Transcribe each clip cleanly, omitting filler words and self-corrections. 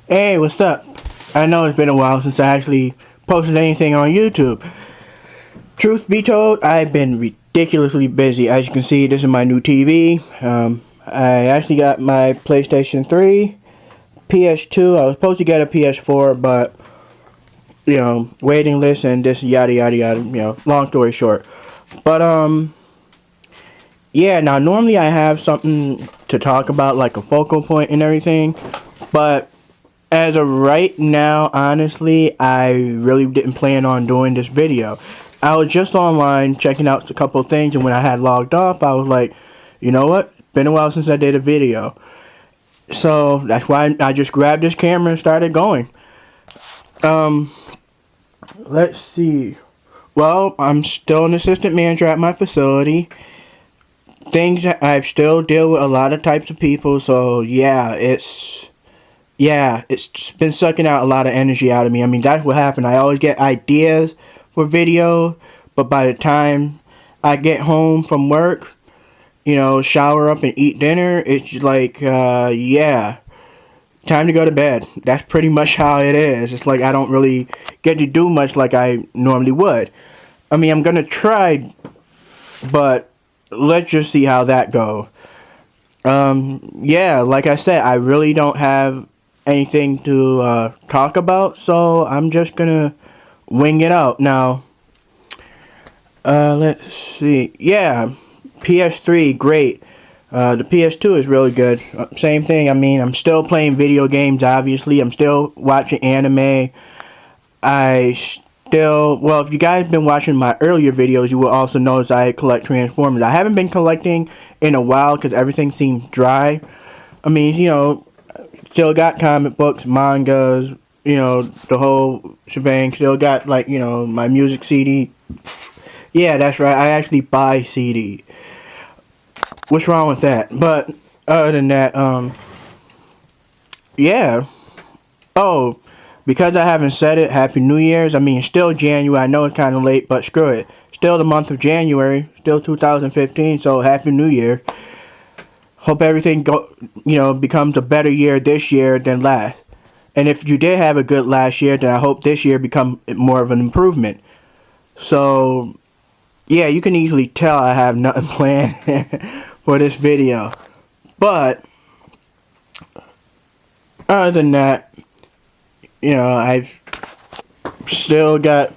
Hey, what's up? I know it's been a while since I actually posted anything on YouTube. Truth be told, I've been ridiculously busy. As you can see, this is my new TV. I actually got my PlayStation 3, PS2. I was supposed to get a PS4, but, waiting list and this yada yada yada, long story short. But, yeah, now normally I have something to talk about, like a focal point and everything, but as of right now, honestly, I really didn't plan on doing this video. I was just online checking out a couple of things, and when I had logged off, I was like, you know what? It's been a while since I did a video. So that's why I just grabbed this camera and started going. Um, let's see. Well, I'm still an assistant manager at my facility. Things that I still deal with a lot of types of people, so it's been sucking out a lot of energy out of me. I mean, that's what happened. I always get ideas for video, but by the time I get home from work, shower up and eat dinner, it's like, time to go to bed. That's pretty much how it is. It's like I don't really get to do much like I normally would. I mean, I'm gonna try, but let's just see how that goes. Yeah, like I said, I really don't have anything to talk about, so I'm just gonna wing it out. Now, let's see. Yeah, PS3, great. The PS2 is really good. Same thing. I mean, I'm still playing video games, obviously. I'm still watching anime. I still, well, if you guys have been watching my earlier videos, you will also notice I collect Transformers. I haven't been collecting in a while because everything seems dry. I mean, still got comic books, mangas, the whole shebang. Still got, like, my music CD. Yeah, that's right. I actually buy CD. What's wrong with that? But other than that, yeah. Oh, because I haven't said it, Happy New Year's. I mean, still January. I know it's kind of late, but screw it. Still the month of January. Still 2015. So Happy New Year. Hope everything becomes a better year this year than last. And if you did have a good last year, then I hope this year become more of an improvement. So yeah, you can easily tell I have nothing planned for this video. But other than that, I've still got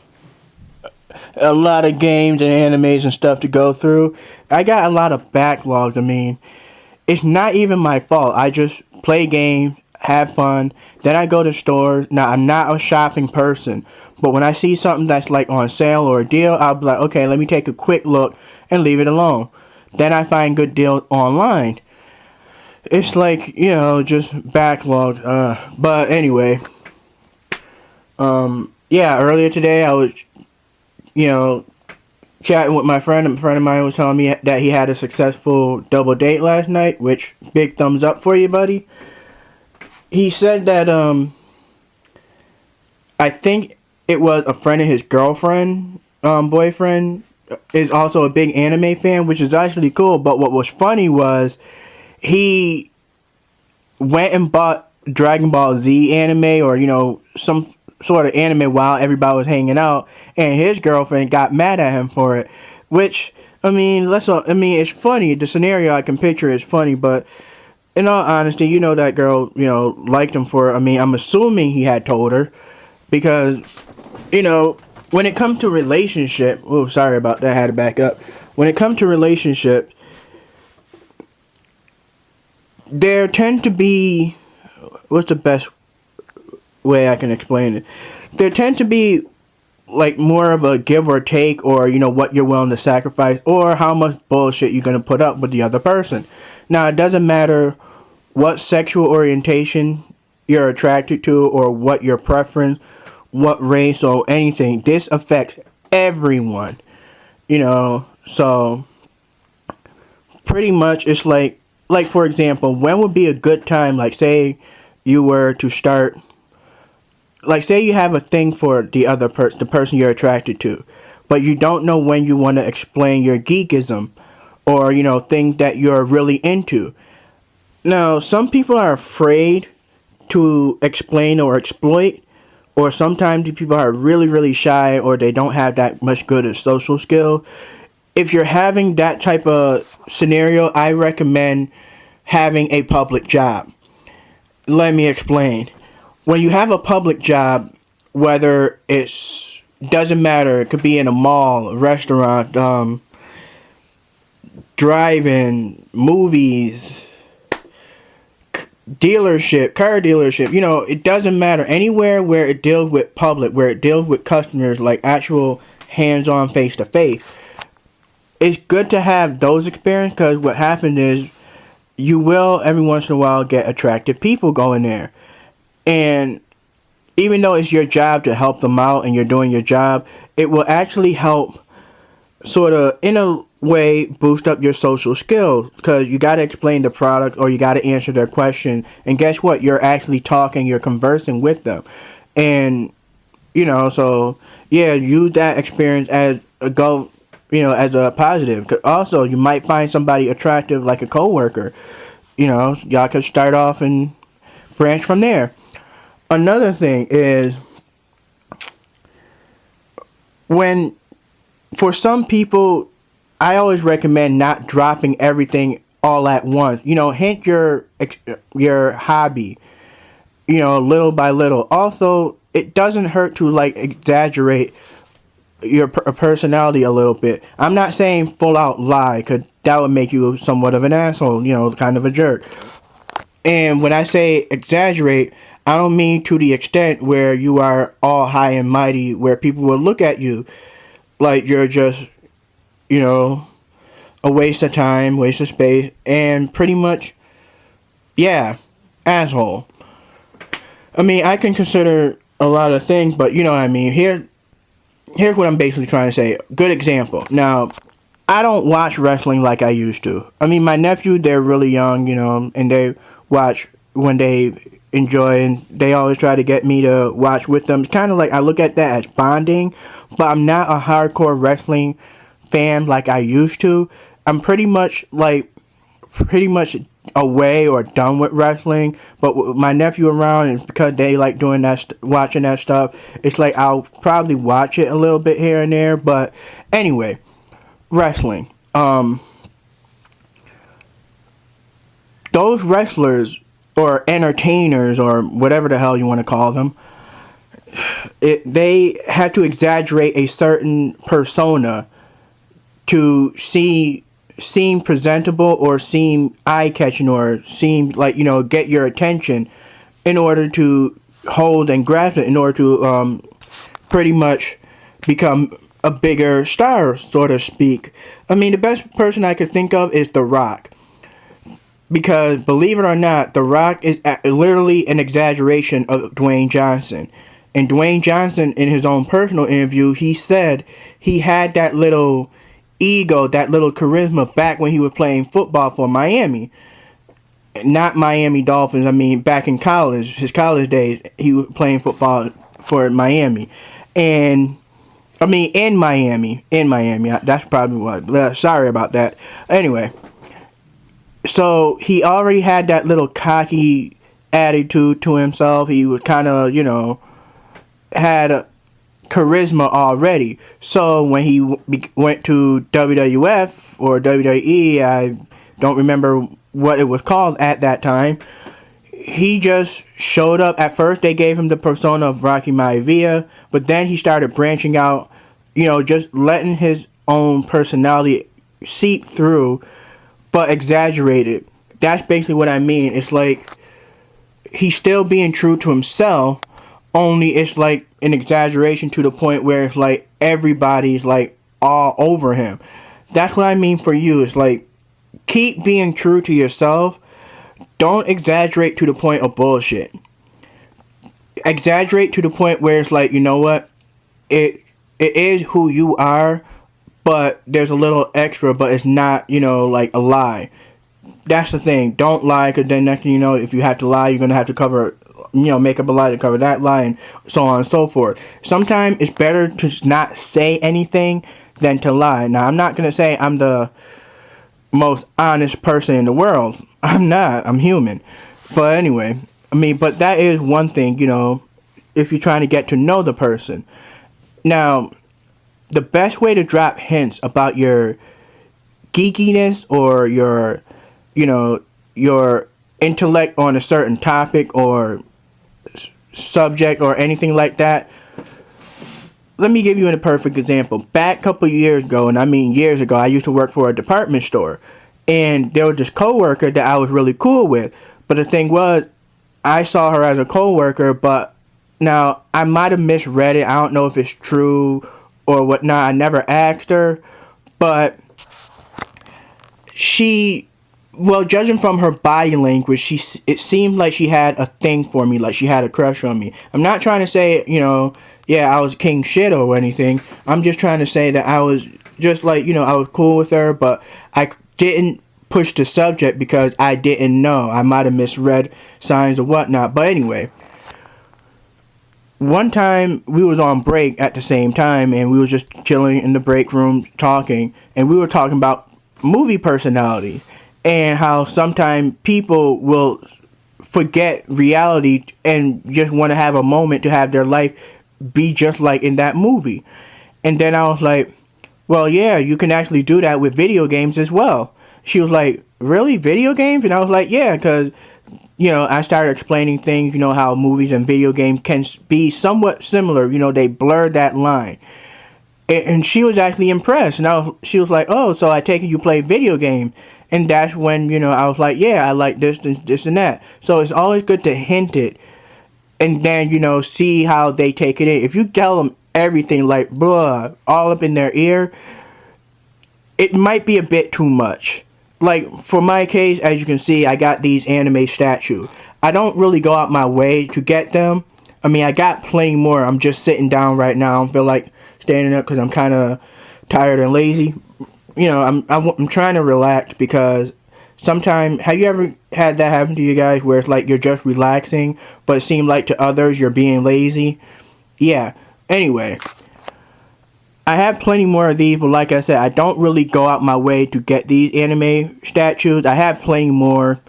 a lot of games and animes and stuff to go through. I got a lot of backlogs. I mean, it's not even my fault. I just play games, have fun. Then I go to stores. Now, I'm not a shopping person, but when I see something that's like on sale or a deal, I'll be like, okay, let me take a quick look and leave it alone. Then I find good deals online. It's like, just backlog. But anyway, yeah, earlier today I was, chatting with my friend. A friend of mine was telling me that he had a successful double date last night, which big thumbs up for you, buddy. He said that I think it was a friend of his girlfriend, boyfriend, is also a big anime fan, which is actually cool. But what was funny was he went and bought Dragon Ball Z anime, or some sort of anime while everybody was hanging out, and his girlfriend got mad at him for it. Which, I mean, it's funny. The scenario I can picture is funny, but in all honesty, that girl, liked him for it. I mean, I'm assuming he had told her, because, when it comes to relationship, oh, sorry about that, I had to back up. When it comes to relationships, there tend to be, what's the best way I can explain it? There tend to be like more of a give or take, or what you're willing to sacrifice, or how much bullshit you're gonna put up with the other person. Now, it doesn't matter what sexual orientation you're attracted to, or what your preference, what race, or anything. This affects everyone. So pretty much it's like for example, when would be a good time, like say you were to start, like say you have a thing for the person you're attracted to, but you don't know when you want to explain your geekism, or things that you're really into. Now, some people are afraid to explain or exploit, or sometimes people are really, really shy, or they don't have that much good at social skill. If you're having that type of scenario, I recommend having a public job. Let me explain. When you have a public job, whether it's doesn't matter, it could be in a mall, a restaurant, drive-in, movies, dealership, car dealership, it doesn't matter. Anywhere where it deals with public, where it deals with customers, like actual hands-on, face-to-face, it's good to have those experiences, because what happens is you will every once in a while get attractive people going there. And even though it's your job to help them out and you're doing your job, it will actually help sort of, in a way, boost up your social skills, because you got to explain the product, or you got to answer their question. And guess what? You're actually talking, you're conversing with them. And, so, yeah, use that experience as a go, as a positive. 'Cause also, you might find somebody attractive, like a coworker. Y'all could start off and branch from there. Another thing is, for some people, I always recommend not dropping everything all at once. Hint your hobby, little by little. Also, it doesn't hurt to exaggerate your personality a little bit. I'm not saying full out lie, because that would make you somewhat of an asshole, kind of a jerk. And when I say exaggerate, I don't mean to the extent where you are all high and mighty, where people will look at you like you're just, a waste of time, waste of space, and pretty much, yeah, asshole. I mean, I can consider a lot of things, but you know what I mean. Here's what I'm basically trying to say. Good example. Now, I don't watch wrestling like I used to. I mean, my nephew, they're really young, and they watch when they enjoy, and they always try to get me to watch with them. It's kind of like I look at that as bonding, but I'm not a hardcore wrestling fan like I used to. I'm pretty much away or done with wrestling, but with my nephew around, and because they like doing that, watching that stuff, it's like I'll probably watch it a little bit here and there. But anyway, wrestling. Those wrestlers or entertainers or whatever the hell you want to call them, they have to exaggerate a certain persona to seem presentable or seem eye-catching or seem like, get your attention, in order to hold and grasp it, in order to pretty much become a bigger star, so to speak. I mean, the best person I could think of is The Rock. Because, believe it or not, The Rock is literally an exaggeration of Dwayne Johnson. And Dwayne Johnson, in his own personal interview, he said he had that little ego, that little charisma back when he was playing football for Miami. Not Miami Dolphins, I mean back in college, his college days, he was playing football for Miami. And, I mean, in Miami, that's probably what, sorry about that. Anyway, so he already had that little cocky attitude to himself. He was kind of, had a charisma already. So when he went to WWF or WWE, I don't remember what it was called at that time, he just showed up. At first they gave him the persona of Rocky Maivia, but then he started branching out, just letting his own personality seep through, but exaggerated. That's basically what I mean. It's like he's still being true to himself, only it's like an exaggeration to the point where it's like everybody's like all over him. That's what I mean for you. It's like, keep being true to yourself. Don't exaggerate to the point of bullshit. Exaggerate to the point where it's like, you know what? It is who you are, but there's a little extra, but it's not, like a lie. That's the thing. Don't lie, because then next thing you know, if you have to lie, you're going to have to cover, make up a lie to cover that lie, and so on and so forth. Sometimes it's better to just not say anything than to lie. Now, I'm not going to say I'm the most honest person in the world. I'm not. I'm human. But anyway, I mean, but that is one thing, if you're trying to get to know the person. Now, the best way to drop hints about your geekiness or you know, your intellect on a certain topic or subject or anything like that. Let me give you a perfect example. Back a couple of years ago, and I mean years ago, I used to work for a department store, and there was this coworker that I was really cool with. But the thing was, I saw her as a coworker, but now I might have misread it. I don't know if it's true or whatnot. I never asked her, but she, well, judging from her body language, it seemed like she had a thing for me, like she had a crush on me. I'm not trying to say, yeah, I was king shit or anything. I'm just trying to say that I was just like, I was cool with her, but I didn't push the subject because I didn't know. I might have misread signs or whatnot. But anyway, one time we was on break at the same time, and we was just chilling in the break room talking, and we were talking about movie personality and how sometimes people will forget reality and just want to have a moment to have their life be just like in that movie. And then I was like, well, yeah, you can actually do that with video games as well. She was like, really, video games? And I was like, yeah, because I started explaining things, how movies and video games can be somewhat similar. They blur that line. And she was actually impressed. And she was like, oh, so I take it you play video games. And that's when, I was like, yeah, I like this and this and that. So it's always good to hint it and then, see how they take it in. If you tell them everything like, blah, all up in their ear, it might be a bit too much. Like, for my case, as you can see, I got these anime statues. I don't really go out my way to get them. I mean, I got plenty more. I'm just sitting down right now. I don't feel like standing up because I'm kind of tired and lazy. I'm trying to relax because sometimes, have you ever had that happen to you guys where it's like you're just relaxing, but it seems like to others you're being lazy? Yeah. Anyway, I have plenty more of these, but like I said, I don't really go out my way to get these anime statues. I have plenty more.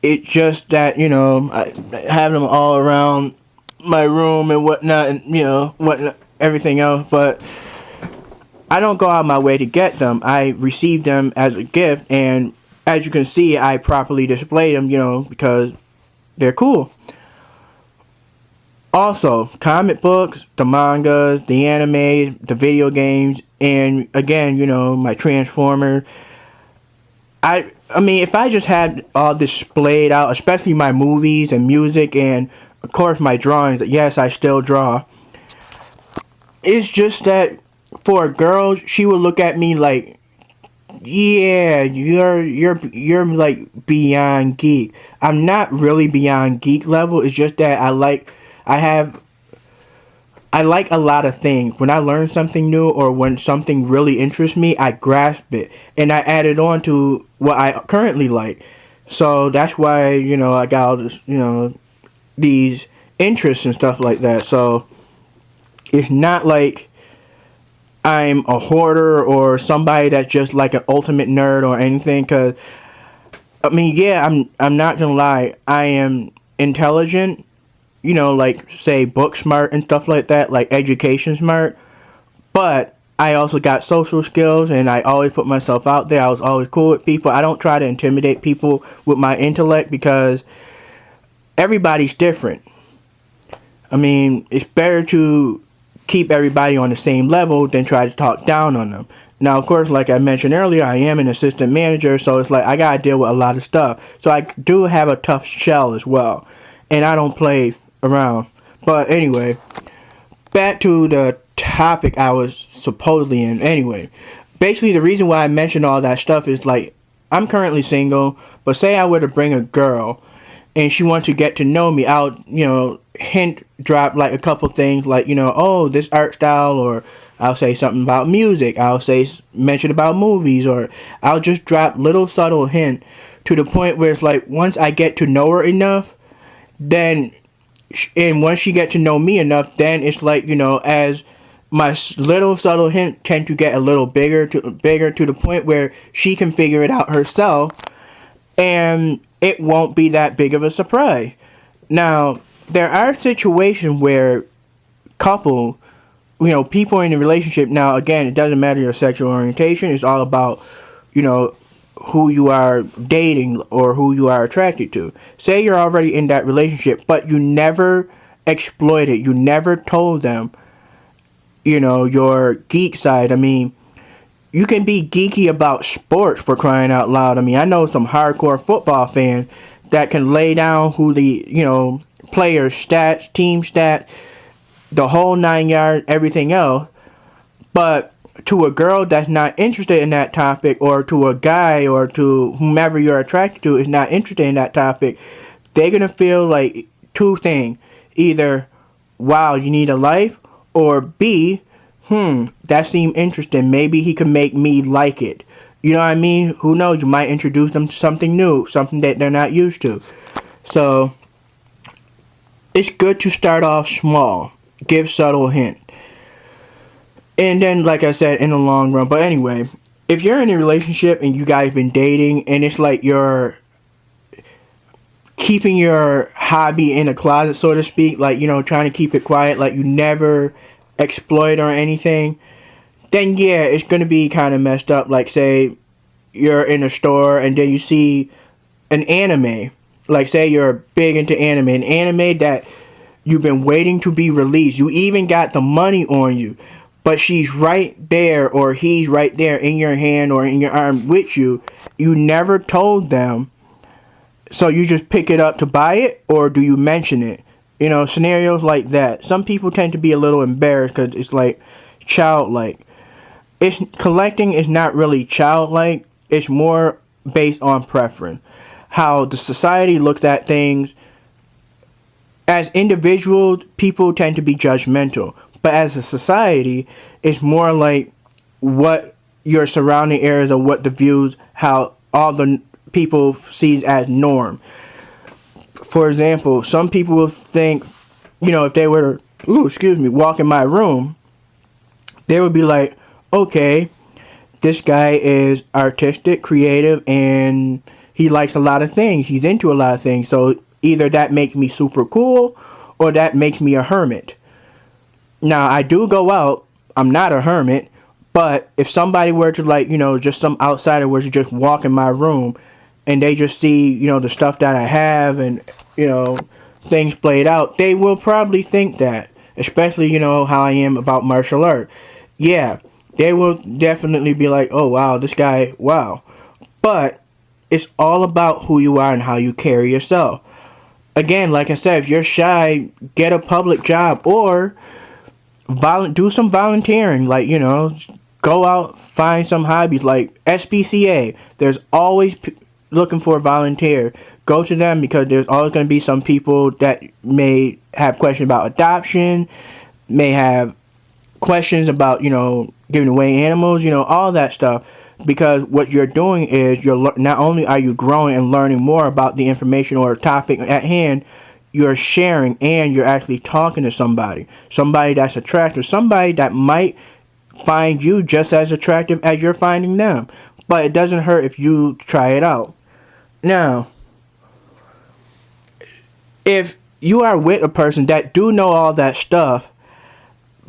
It's just that, I have them all around my room and whatnot, and, whatnot, everything else, but I don't go out my way to get them. I receive them as a gift, and as you can see, I properly display them, because they're cool. Also, comic books, the mangas, the animes, the video games, and again, my Transformers. I mean, if I just had all displayed out, especially my movies and music, and of course my drawings. Yes, I still draw. It's just that for a girl, she would look at me like, yeah, you're like beyond geek. I'm not really beyond geek level. It's just that I like a lot of things. When I learn something new or when something really interests me, I grasp it and I add it on to what I currently like. So that's why, I got all this, these interests and stuff like that. So it's not like I'm a hoarder or somebody that's just like an ultimate nerd or anything. Cause I mean, yeah, I'm not gonna lie. I am intelligent, like say book smart and stuff like that, like education smart. But I also got social skills and I always put myself out there. I was always cool with people. I don't try to intimidate people with my intellect because everybody's different. I mean, it's better to keep everybody on the same level than try to talk down on them. Now, of course, like I mentioned earlier, I am an assistant manager, so it's like I gotta deal with a lot of stuff. So I do have a tough shell as well, and I don't play around. But anyway, back to the topic I was supposedly in. Anyway, basically the reason why I mentioned all that stuff is like I'm currently single, but say I were to bring a girl and she wants to get to know me, I'll, hint drop like a couple things like, oh, this art style, or I'll say something about music, I'll mention about movies, or I'll just drop little subtle hint to the point where it's like once I get to know her enough, then, and once she get to know me enough, then it's like, as my little subtle hint tend to get a little bigger to the point where she can figure it out herself, and it won't be that big of a surprise. Now, there are situations where couple, people in a relationship. Now, again, it doesn't matter your sexual orientation. It's all about, you know, who you are dating or who you are attracted to. Say you're already in that relationship, but you never exploited. You never told them, your geek side. I mean, you can be geeky about sports for crying out loud. I mean, I know some hardcore football fans that can lay down who the, players' stats, team stats, the whole 9 yards, everything else. But to a girl that's not interested in that topic, or to a guy, or to whomever you're attracted to is not interested in that topic, they're going to feel like two things. Either, wow, you need a life, or B, that seemed interesting. Maybe he could make me like it. You know what I mean? Who knows? You might introduce them to something new, something that they're not used to. So, it's good to start off small. Give subtle hint. And then, like I said, in the long run. But anyway, if you're in a relationship and you guys been dating and it's like you're keeping your hobby in a closet, so to speak, like, trying to keep it quiet, like you never exploit or anything, then yeah, it's going to be kind of messed up. Like, say you're in a store and then you see an anime. Like, say you're big into an anime that you've been waiting to be released. You even got the money on you, but she's right there, or he's right there in your hand or in your arm with you. You never told them. So you just pick it up to buy it, or do you mention it? Scenarios like that. Some people tend to be a little embarrassed because it's like childlike. Collecting is not really childlike. It's more based on preference. How the society looks at things. As individuals, people tend to be judgmental. But as a society, it's more like what your surrounding areas, or what the views, how all the people sees as norm. For example, some people will think, if they were to, walk in my room, they would be like, okay, this guy is artistic, creative, and he likes a lot of things. He's into a lot of things. So either that makes me super cool, or that makes me a hermit. Now, I do go out. I'm not a hermit. But if somebody were to, just some outsider were to just walk in my room, and they just see, the stuff that I have, and, things played out, they will probably think that. Especially, how I am about martial art. Yeah, they will definitely be like, oh, wow, this guy, wow. But it's all about who you are and how you carry yourself. Again, like I said, if you're shy, get a public job, or do some volunteering. Like, go out, find some hobbies like SPCA. There's always looking for a volunteer. Go to them, because there's always going to be some people that may have questions about adoption, may have questions about, giving away animals, all that stuff. Because what you're doing is not only are you growing and learning more about the information or topic at hand, you're sharing, and you're actually talking to somebody that's attractive, somebody that might find you just as attractive as you're finding them. But it doesn't hurt if you try it out. Now, if you are with a person that do know all that stuff,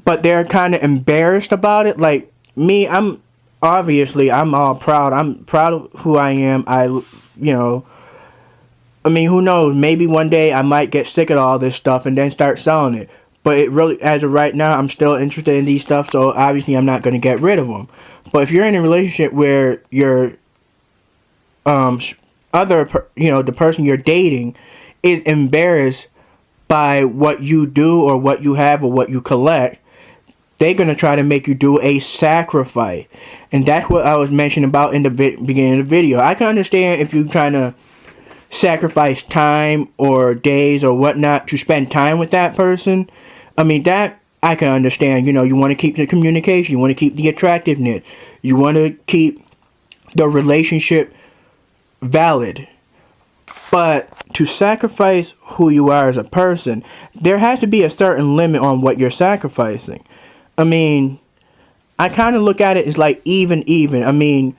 but they're kind of embarrassed about it, like me, I'm all proud. I'm proud of who I am. I mean, who knows? Maybe one day I might get sick of all this stuff and then start selling it. But it really, as of right now, I'm still interested in these stuff, so obviously I'm not going to get rid of them. But if you're in a relationship where your the person you're dating is embarrassed by what you do or what you have or what you collect, they're going to try to make you do a sacrifice. And that's what I was mentioning about in the beginning of the video. I can understand if you're trying to sacrifice time or days or whatnot to spend time with that person. I mean, that I can understand. You want to keep the communication. You want to keep the attractiveness. You want to keep the relationship valid. But to sacrifice who you are as a person, there has to be a certain limit on what you're sacrificing. I mean, I kind of look at it as like even. I mean,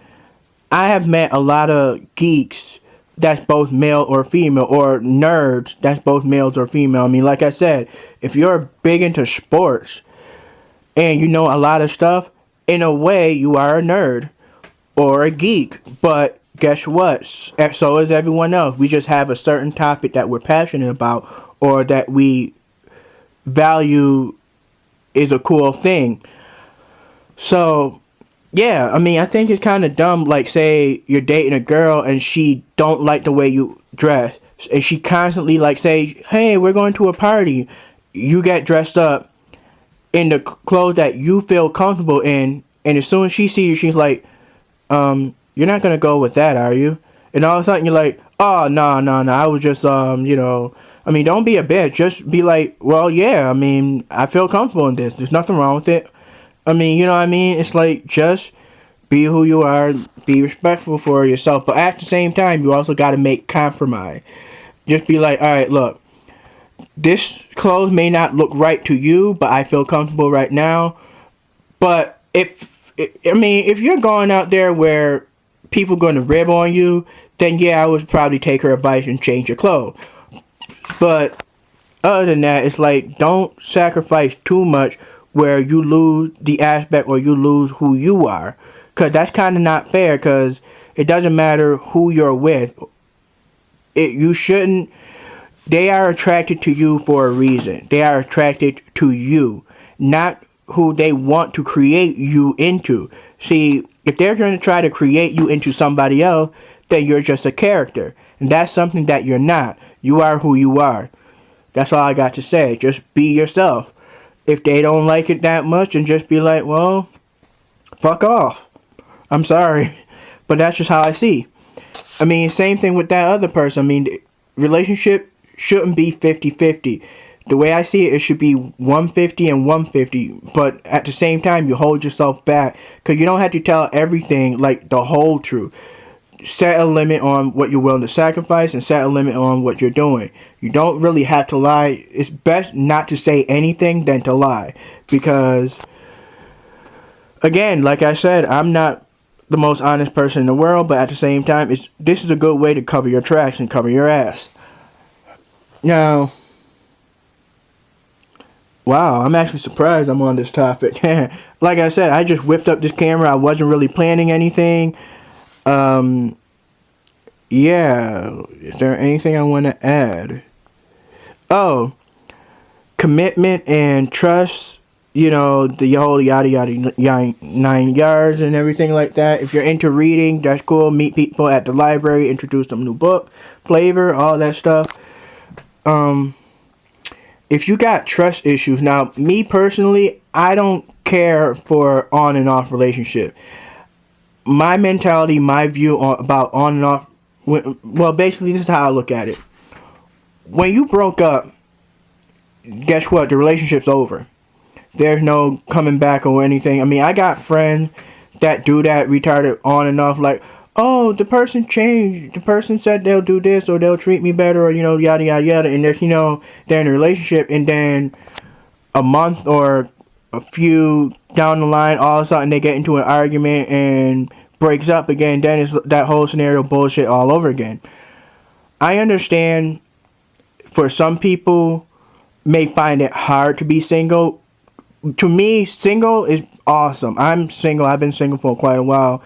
I have met a lot of geeks that's both male or female, or nerds that's both males or female. I mean, like I said, if you're big into sports and you know a lot of stuff, in a way you are a nerd or a geek. But guess what? So is everyone else. We just have a certain topic that we're passionate about or that we value is a cool thing. So yeah, I mean, I think it's kind of dumb. Like, say you're dating a girl and she don't like the way you dress, and she constantly like say, "Hey, we're going to a party." You get dressed up in the clothes that you feel comfortable in, and as soon as she sees you, she's like, you're not gonna go with that, are you?" And all of a sudden you're like, "Oh, no, no, no, I was just, I mean, don't be a bitch. Just be like, well, yeah, I mean, I feel comfortable in this. There's nothing wrong with it. I mean, you know what I mean? It's like, just be who you are, be respectful for yourself, but at the same time, you also got to make compromise. Just be like, all right, look, this clothes may not look right to you, but I feel comfortable right now. But if you're going out there where people going to rib on you, then yeah, I would probably take her advice and change your clothes. But other than that, it's like, don't sacrifice too much where you lose the aspect or you lose who you are. Because that's kind of not fair, because it doesn't matter who you're with. You shouldn't. They are attracted to you for a reason. They are attracted to you, not who they want to create you into. See, if they're going to try to create you into somebody else, then you're just a character. And that's something that you're not. You are who you are. That's all I got to say. Just be yourself. If they don't like it that much, then just be like, well, fuck off. I'm sorry. But that's just how I see. I mean, same thing with that other person. I mean, relationship shouldn't be 50-50. The way I see it, it should be 150 and 150. But at the same time, you hold yourself back. Because you don't have to tell everything, like the whole truth. Set a limit on what you're willing to sacrifice and set a limit on what you're doing. You don't really have to lie. It's best not to say anything than to lie. Because, again, like I said, I'm not the most honest person in the world, but at the same time, this is a good way to cover your tracks and cover your ass. Now, wow, I'm actually surprised I'm on this topic. Like I said, I just whipped up this camera. I wasn't really planning anything. Yeah, is there anything I want to add? Oh, commitment and trust, the whole yada yada 9 yards and everything like that. If you're into reading, that's cool. Meet people at the library, introduce them new book, flavor, all that stuff. If you got trust issues, now, me personally, I don't care for on and off relationship. My mentality, my view about on and off, well, basically, this is how I look at it. When you broke up, guess what? The relationship's over. There's no coming back or anything. I mean, I got friends that do that retarded on and off, like, oh, the person changed. The person said they'll do this or they'll treat me better or, yada, yada, yada. And there's, they're in a relationship, and then a month or a few down the line, all of a sudden they get into an argument and breaks up again. Then it's that whole scenario bullshit all over again. I understand for some people may find it hard to be single. To me, single is awesome. I'm single. I've been single for quite a while.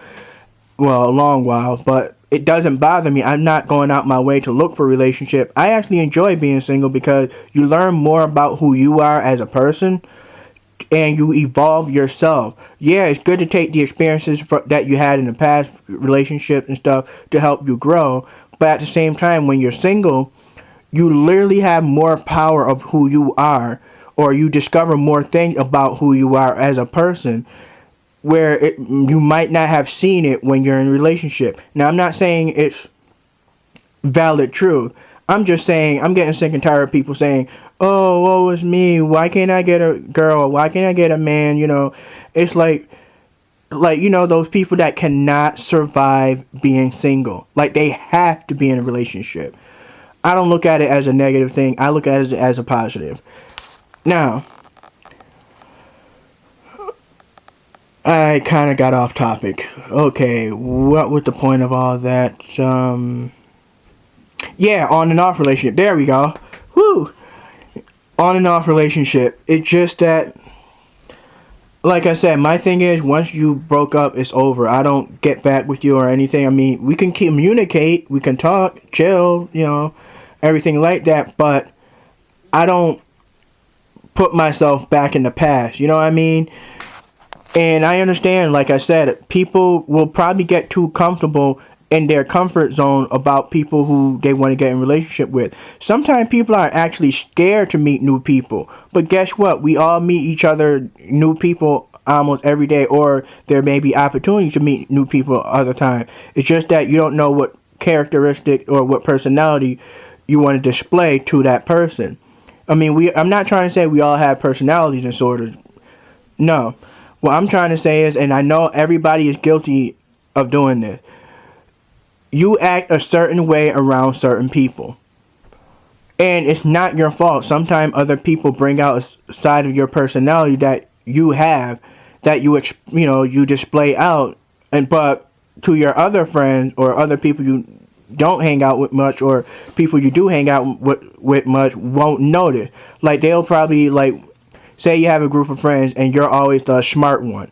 Well, a long while, but it doesn't bother me. I'm not going out my way to look for a relationship. I actually enjoy being single because you learn more about who you are as a person and you evolve yourself. Yeah, it's good to take the experiences that you had in the past, relationships and stuff, to help you grow. But at the same time, when you're single, you literally have more power of who you are, or you discover more things about who you are as a person, where you might not have seen it when you're in a relationship. Now, I'm not saying it's valid truth. I'm just saying, I'm getting sick and tired of people saying, oh, woe is me, why can't I get a girl, why can't I get a man, It's like, those people that cannot survive being single. Like, they have to be in a relationship. I don't look at it as a negative thing. I look at it as a positive. Now, I kind of got off topic. Okay, what was the point of all that? Yeah, on and off relationship. There we go. Woo. On and off relationship. It's just that, like I said, my thing is, once you broke up, it's over. I don't get back with you or anything. I mean, we can communicate, we can talk, chill, everything like that, but I don't put myself back in the past. You know what I mean? And I understand, like I said, people will probably get too comfortable in their comfort zone about people who they want to get in relationship with. Sometimes people are actually scared to meet new people. But guess what? We all meet each other, new people, almost every day, or there may be opportunities to meet new people other time. It's just that you don't know what characteristic or what personality you want to display to that person. I mean, I'm not trying to say we all have personality disorders. No. What I'm trying to say is, and I know everybody is guilty of doing this, you act a certain way around certain people. And it's not your fault. Sometimes other people bring out a side of your personality that you have, that you display out, but to your other friends or other people you don't hang out with much, or people you do hang out with much, won't notice. Like, they'll probably, like, say you have a group of friends and you're always the smart one.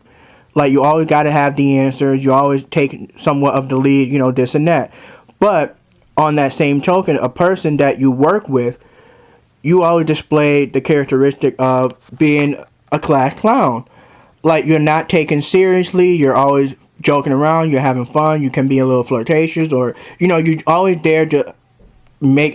Like, you always got to have the answers. You always take somewhat of the lead, this and that. But on that same token, a person that you work with, you always display the characteristic of being a class clown. Like, you're not taken seriously. You're always joking around. You're having fun. You can be a little flirtatious, or, you're always there to make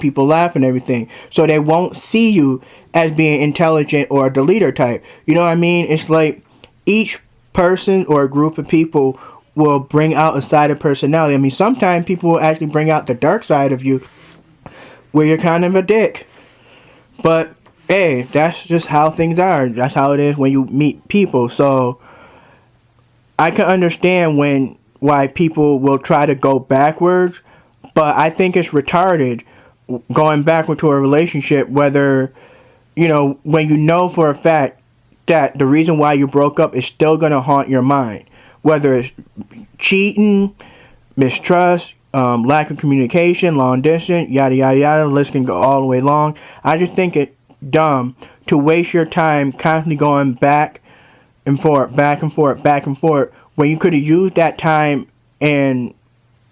people laugh and everything. So they won't see you as being intelligent or the leader type. You know what I mean? It's like each person or a group of people will bring out a side of personality. I mean, sometimes people will actually bring out the dark side of you, where you're kind of a dick. But hey, that's just how things are. That's how it is when you meet people. So I can understand why people will try to go backwards, but I think it's retarded going backward to a relationship, whether, when you know for a fact that the reason why you broke up is still going to haunt your mind. Whether it's cheating, mistrust, lack of communication, long distance, yada, yada, yada, the list can go all the way long. I just think it's dumb to waste your time constantly going back and forth, back and forth, back and forth, when you could have used that time and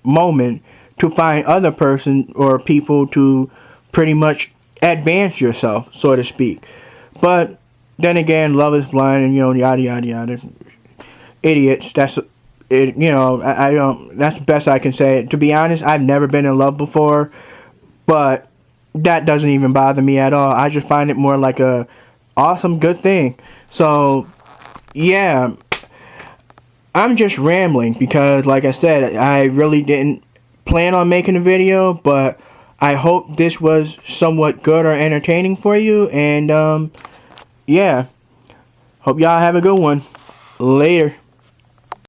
moment to find other person or people to pretty much advance yourself, so to speak. But then again, love is blind, and yada yada yada. Idiots. That's it. I don't. That's the best I can say. To be honest, I've never been in love before, but that doesn't even bother me at all. I just find it more like a awesome, good thing. So yeah, I'm just rambling because, like I said, I really didn't plan on making a video, but I hope this was somewhat good or entertaining for you. And yeah, hope y'all have a good one. Later.